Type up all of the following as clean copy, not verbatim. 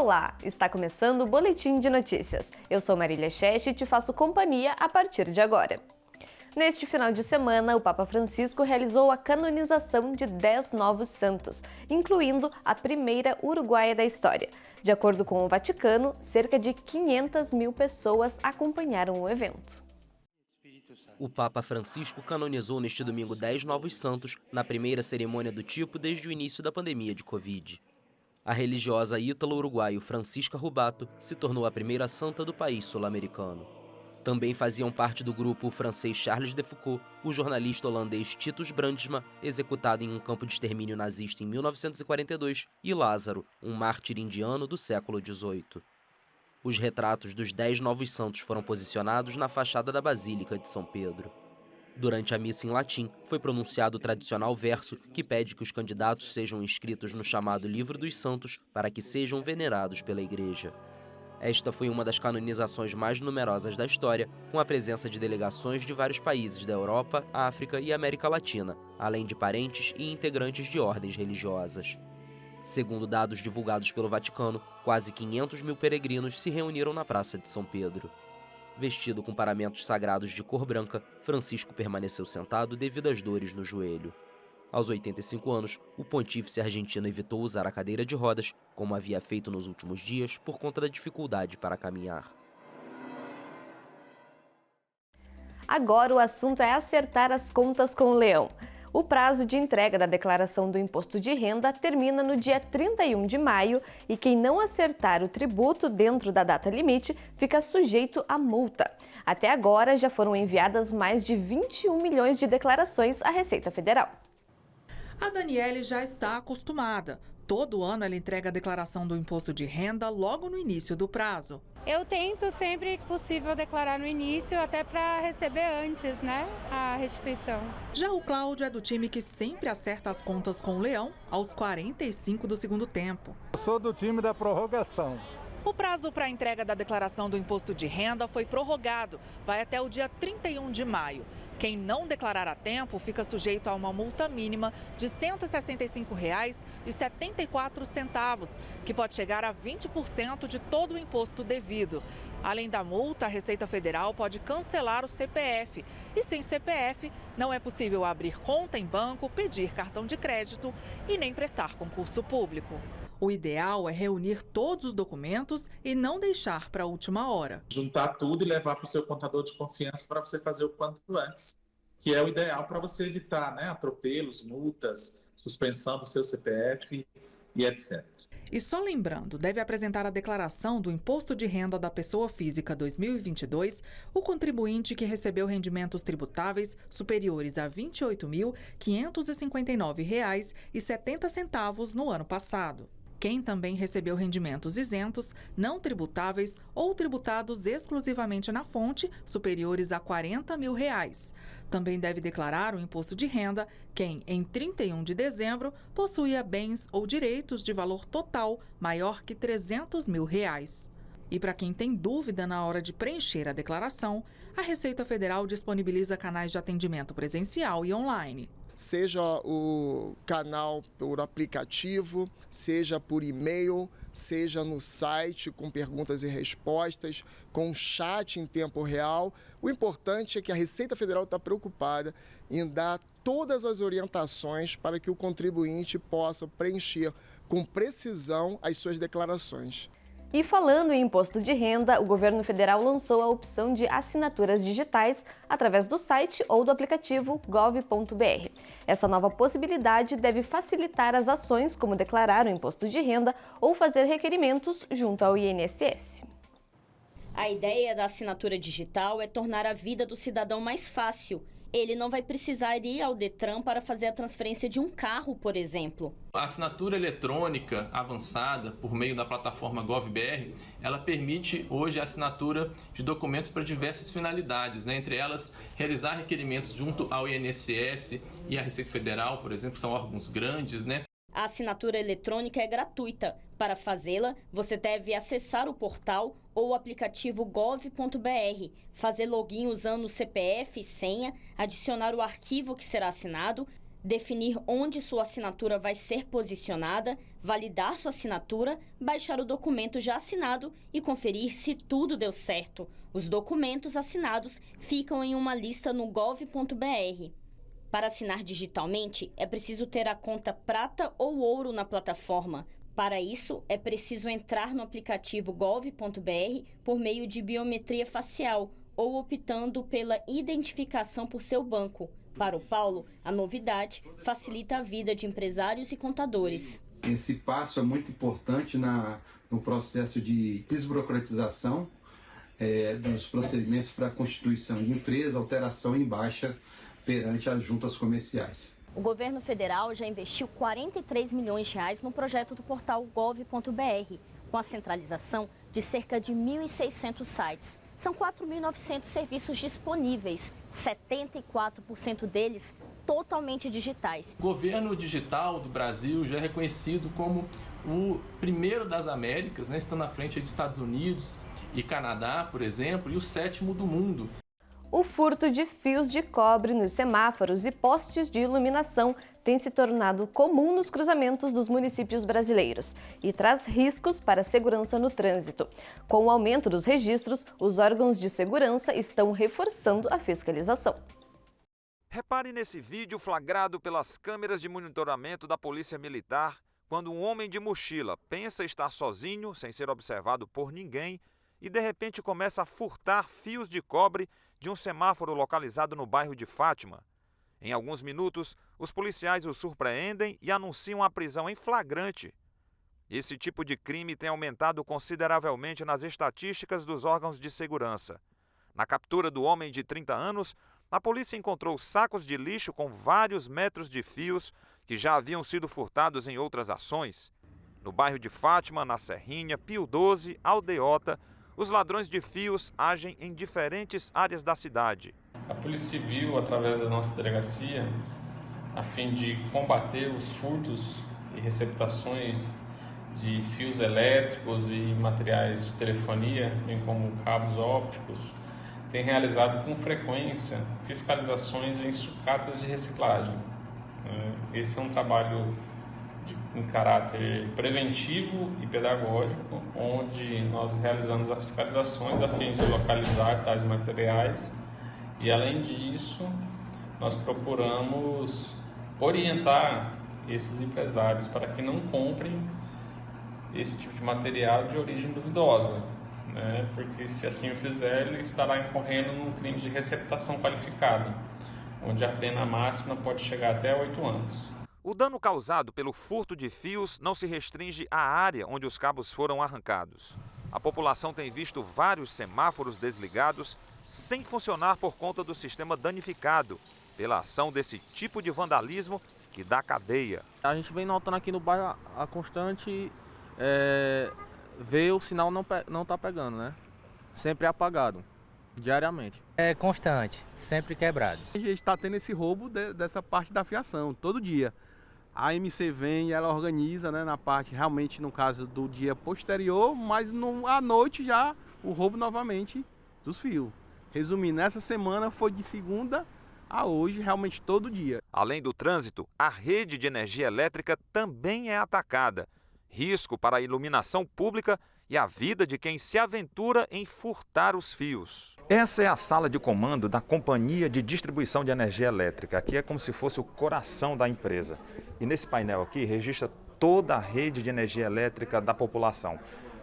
Olá, está começando o Boletim de Notícias. Eu sou Marília Schesch e te faço companhia a partir de agora. Neste final de semana, o Papa Francisco realizou a canonização de 10 novos santos, incluindo a primeira uruguaia da história. De acordo com o Vaticano, cerca de 500 mil pessoas acompanharam o evento. O Papa Francisco canonizou neste domingo 10 novos santos, na primeira cerimônia do tipo desde o início da pandemia de Covid. A religiosa ítalo-uruguaio Francisca Rubato se tornou a primeira santa do país sul-americano. Também faziam parte do grupo o francês Charles de Foucault, o jornalista holandês Titus Brandsma, executado em um campo de extermínio nazista em 1942, e Lázaro, um mártir indiano do século XVIII. Os retratos dos 10 novos santos foram posicionados na fachada da Basílica de São Pedro. Durante a missa em latim, foi pronunciado o tradicional verso que pede que os candidatos sejam inscritos no chamado Livro dos Santos para que sejam venerados pela Igreja. Esta foi uma das canonizações mais numerosas da história, com a presença de delegações de vários países da Europa, África e América Latina, além de parentes e integrantes de ordens religiosas. Segundo dados divulgados pelo Vaticano, quase 500 mil peregrinos se reuniram na Praça de São Pedro. Vestido com paramentos sagrados de cor branca, Francisco permaneceu sentado devido às dores no joelho. Aos 85 anos, o pontífice argentino evitou usar a cadeira de rodas, como havia feito nos últimos dias, por conta da dificuldade para caminhar. Agora o assunto é acertar as contas com o leão. O prazo de entrega da declaração do imposto de renda termina no dia 31 de maio e quem não acertar o tributo dentro da data limite fica sujeito a multa. Até agora já foram enviadas mais de 21 milhões de declarações à Receita Federal. A Daniele já está acostumada. Todo ano ela entrega a declaração do imposto de renda logo no início do prazo. Eu tento sempre que possível declarar no início, até para receber antes, né, a restituição. Já o Cláudio é do time que sempre acerta as contas com o Leão aos 45 do segundo tempo. Eu sou do time da prorrogação. O prazo para a entrega da declaração do imposto de renda foi prorrogado. Vai até o dia 31 de maio. Quem não declarar a tempo fica sujeito a uma multa mínima de R$ 165,74, que pode chegar a 20% de todo o imposto devido. Além da multa, a Receita Federal pode cancelar o CPF. E sem CPF, não é possível abrir conta em banco, pedir cartão de crédito e nem prestar concurso público. O ideal é reunir todos os documentos e não deixar para a última hora. Juntar tudo e levar para o seu contador de confiança para você fazer o quanto antes, que é o ideal para você evitar, né, atropelos, multas, suspensão do seu CPF e etc. E só lembrando, deve apresentar a declaração do Imposto de Renda da Pessoa Física 2022 o contribuinte que recebeu rendimentos tributáveis superiores a R$ 28.559,70 no ano passado. Quem também recebeu rendimentos isentos, não tributáveis ou tributados exclusivamente na fonte, superiores a R$ 40 mil. Também deve declarar o imposto de renda quem, em 31 de dezembro, possuía bens ou direitos de valor total maior que R$ 300 mil. E para quem tem dúvida na hora de preencher a declaração, a Receita Federal disponibiliza canais de atendimento presencial e online. Seja o canal por aplicativo, seja por e-mail, seja no site com perguntas e respostas, com chat em tempo real. O importante é que a Receita Federal está preocupada em dar todas as orientações para que o contribuinte possa preencher com precisão as suas declarações. E falando em imposto de renda, o governo federal lançou a opção de assinaturas digitais através do site ou do aplicativo gov.br. Essa nova possibilidade deve facilitar as ações como declarar o imposto de renda ou fazer requerimentos junto ao INSS. A ideia da assinatura digital é tornar a vida do cidadão mais fácil. Ele não vai precisar ir ao Detran para fazer a transferência de um carro, por exemplo. A assinatura eletrônica avançada por meio da plataforma GovBR, ela permite hoje a assinatura de documentos para diversas finalidades, né? Entre elas, realizar requerimentos junto ao INSS e à Receita Federal, por exemplo, que são órgãos grandes, né? A assinatura eletrônica é gratuita. Para fazê-la, você deve acessar o portal ou o aplicativo gov.br, fazer login usando o CPF e senha, adicionar o arquivo que será assinado, definir onde sua assinatura vai ser posicionada, validar sua assinatura, baixar o documento já assinado e conferir se tudo deu certo. Os documentos assinados ficam em uma lista no gov.br. Para assinar digitalmente, é preciso ter a conta prata ou ouro na plataforma. Para isso, é preciso entrar no aplicativo gov.br por meio de biometria facial ou optando pela identificação por seu banco. Para o Paulo, a novidade facilita a vida de empresários e contadores. Esse passo é muito importante no processo de desburocratização dos procedimentos para a constituição de empresa, alteração em baixa perante as juntas comerciais. O governo federal já investiu R$ 43 milhões no projeto do portal gov.br, com a centralização de cerca de 1.600 sites. São 4.900 serviços disponíveis, 74% deles totalmente digitais. O governo digital do Brasil já é reconhecido como o primeiro das Américas, né, estando à frente de Estados Unidos e Canadá, por exemplo, e o 7º do mundo. O furto de fios de cobre nos semáforos e postes de iluminação tem se tornado comum nos cruzamentos dos municípios brasileiros e traz riscos para a segurança no trânsito. Com o aumento dos registros, os órgãos de segurança estão reforçando a fiscalização. Repare nesse vídeo flagrado pelas câmeras de monitoramento da Polícia Militar, quando um homem de mochila pensa estar sozinho, sem ser observado por ninguém, e de repente começa a furtar fios de cobre de um semáforo localizado no bairro de Fátima. Em alguns minutos, os policiais o surpreendem e anunciam a prisão em flagrante. Esse tipo de crime tem aumentado consideravelmente nas estatísticas dos órgãos de segurança. Na captura do homem de 30 anos, a polícia encontrou sacos de lixo com vários metros de fios que já haviam sido furtados em outras ações. No bairro de Fátima, na Serrinha, Pio XII, Aldeota, os ladrões de fios agem em diferentes áreas da cidade. A Polícia Civil, através da nossa delegacia, a fim de combater os furtos e receptações de fios elétricos e materiais de telefonia, bem como cabos ópticos, tem realizado com frequência fiscalizações em sucatas de reciclagem. Esse é um trabalho em caráter preventivo e pedagógico, onde nós realizamos as fiscalizações a fim de localizar tais materiais e, além disso, nós procuramos orientar esses empresários para que não comprem esse tipo de material de origem duvidosa, né? Porque se assim o fizer, ele estará incorrendo num crime de receptação qualificada, onde a pena máxima pode chegar até 8 anos. O dano causado pelo furto de fios não se restringe à área onde os cabos foram arrancados. A população tem visto vários semáforos desligados sem funcionar por conta do sistema danificado, pela ação desse tipo de vandalismo que dá cadeia. A gente vem notando aqui no bairro a constante ver o sinal não tá pegando, né? Sempre apagado, diariamente. É constante, sempre quebrado. A gente está tendo esse roubo dessa parte da fiação, todo dia. A MC vem e ela organiza, né, na parte, realmente no caso do dia posterior, mas à noite já o roubo novamente dos fios. Resumindo, essa semana foi de segunda a hoje, realmente todo dia. Além do trânsito, a rede de energia elétrica também é atacada. Risco para a iluminação pública e a vida de quem se aventura em furtar os fios. Essa é a sala de comando da Companhia de Distribuição de Energia Elétrica. Aqui é como se fosse o coração da empresa. E nesse painel aqui registra toda a rede de energia elétrica da população.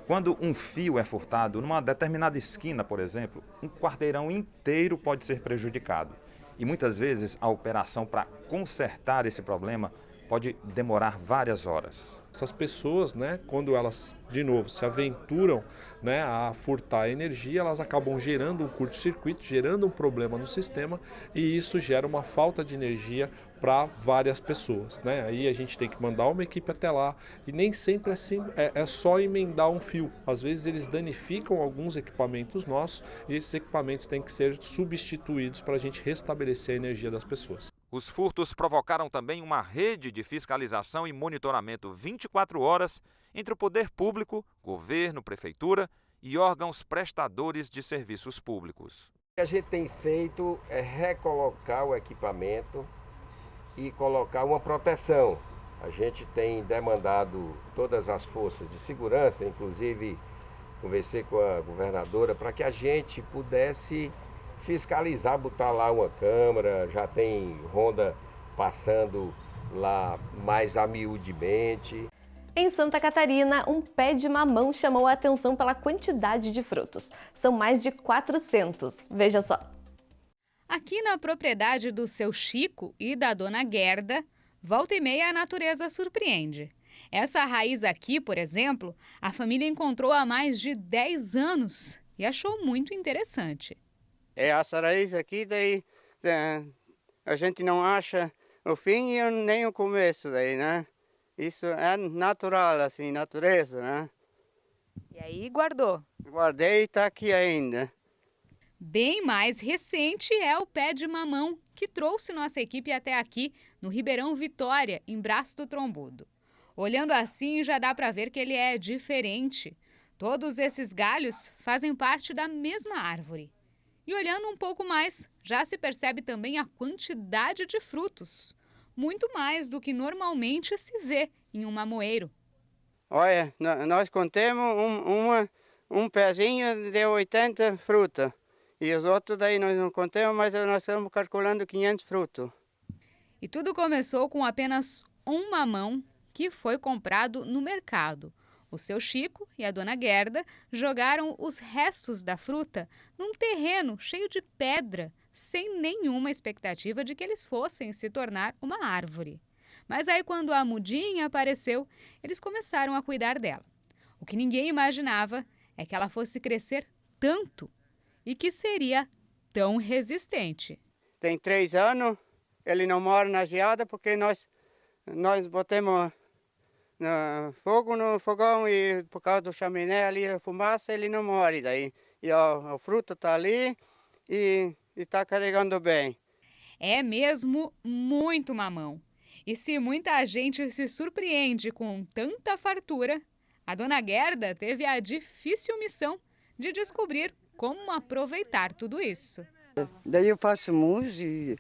Quando um fio é furtado numa determinada esquina, por exemplo, um quarteirão inteiro pode ser prejudicado. E muitas vezes a operação para consertar esse problema pode demorar várias horas. Essas pessoas, né, quando elas, de novo, se aventuram, né, a furtar energia, elas acabam gerando um curto-circuito, gerando um problema no sistema e isso gera uma falta de energia para várias pessoas, né? Aí a gente tem que mandar uma equipe até lá e nem sempre assim é só emendar um fio. Às vezes eles danificam alguns equipamentos nossos e esses equipamentos têm que ser substituídos para a gente restabelecer a energia das pessoas. Os furtos provocaram também uma rede de fiscalização e monitoramento 24 horas entre o poder público, governo, prefeitura e órgãos prestadores de serviços públicos. O que a gente tem feito é recolocar o equipamento e colocar uma proteção. A gente tem demandado todas as forças de segurança, inclusive conversei com a governadora para que a gente pudesse fiscalizar, botar lá uma câmera, já tem ronda passando lá mais amiudamente. Em Santa Catarina, um pé de mamão chamou a atenção pela quantidade de frutos. São mais de 400. Veja só. Aqui na propriedade do seu Chico e da dona Gerda, volta e meia a natureza surpreende. Essa raiz aqui, por exemplo, a família encontrou há mais de 10 anos e achou muito interessante. Essa raiz aqui, daí a gente não acha o fim e nem o começo, daí, né? Isso é natural, assim, natureza, né? E aí guardou? Guardei e está aqui ainda. Bem mais recente é o pé de mamão, que trouxe nossa equipe até aqui, no Ribeirão Vitória, em Braço do Trombudo. Olhando assim, já dá para ver que ele é diferente. Todos esses galhos fazem parte da mesma árvore. E olhando um pouco mais, já se percebe também a quantidade de frutos. Muito mais do que normalmente se vê em um mamoeiro. Olha, nós contemos um pezinho de 80 frutas. E os outros daí nós não contamos, mas nós estamos calculando 500 frutos. E tudo começou com apenas um mamão que foi comprado no mercado. O seu Chico e a dona Gerda jogaram os restos da fruta num terreno cheio de pedra, sem nenhuma expectativa de que eles fossem se tornar uma árvore. Mas aí, quando a mudinha apareceu, eles começaram a cuidar dela. O que ninguém imaginava é que ela fosse crescer tanto e que seria tão resistente. Tem 3 anos, ele não mora na geada porque nós botamos fogo no fogão e por causa do chaminé ali, a fumaça, ele não morre daí. E a fruta está ali e está carregando bem. É mesmo muito mamão. E se muita gente se surpreende com tanta fartura, a dona Gerda teve a difícil missão de descobrir como aproveitar tudo isso. Daí eu faço mousse e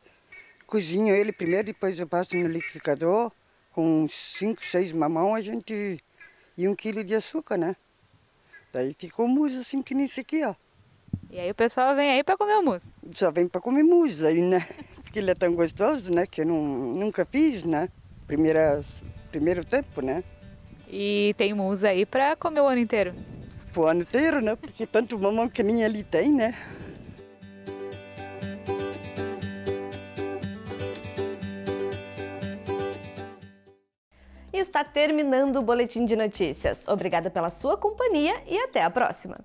cozinho ele primeiro, depois eu passo no liquidificador com 5, 6 mamão e 1 quilo de açúcar, né? Daí ficou mousse assim que nem isso aqui, ó. E aí o pessoal vem aí para comer o mousse? Só vem para comer mousse aí, né? Porque ele é tão gostoso, né? Que eu nunca fiz, né? Primeiro tempo, né? E tem mousse aí para comer o ano inteiro? O ano inteiro, né? Porque tanto mamão que nem ali tem, né? E está terminando o Boletim de Notícias. Obrigada pela sua companhia e até a próxima.